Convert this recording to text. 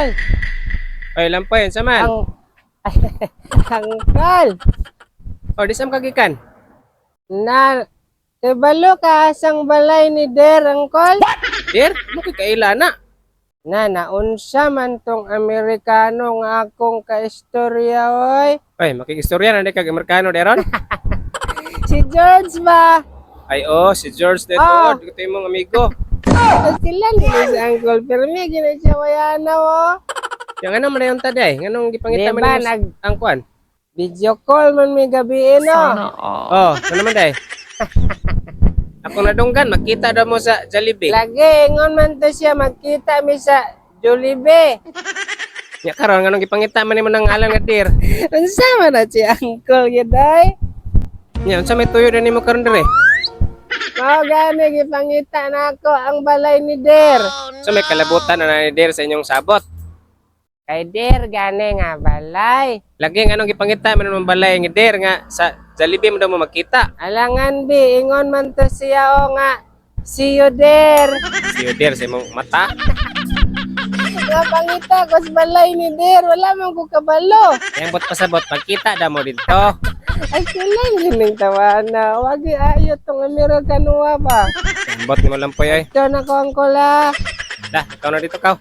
Angkol. Oy, lampoy, sa man. Angkol. O, di sam kagikan. Na, tebalo ka asang balay ni Der, Angkol? Dir, mo kay kaila na. Na, naunsa man tong Amerikano nga akong kaistorya, oy. Oy, makikistorya na di kag Amerikano deron. Si George ba? Ay, si George dito. Ah. Di ko mong amigo. Sila nila si Angkol, pero may ginasawayana, oh. Yang ano man yung taday? Nganong gipangita Di man ba, mo ang kwan? video call man may gabi, no? Oh, ano naman day? Ako nadunggan, makita daw mo sa Jollibee. Lagi, ingon man to siya, magkita mi sa Jollibee. Nya karon nganong gipangita man nimo nang alang nga Dir? Unsa man na si Angkol, yaday? Nya unsa may tuyo din nimo karon dire? Mao gani gipangita na ako ang balay ni Der. So may kalabutan na ni Dir sa inyong sabot. Kay Der gani nga balay. Lagi nganong gipangita man nimo balay nga Dir nga sa Jollibee mo daw mo makita. Alangan bi, ingon man to siya o nga, see you Der. Si Dir sa imong mata. Nga pangita ko sa balay ni Der, wala man ko kabalo. Yang bot pasabot pagkita daw mo dito. Ay sila gining tawana, wag ayo tong Amerikano ba. Bot nimo lang po ay. Ito na ko Angkol ah. Dah, ikaw na dito kaw.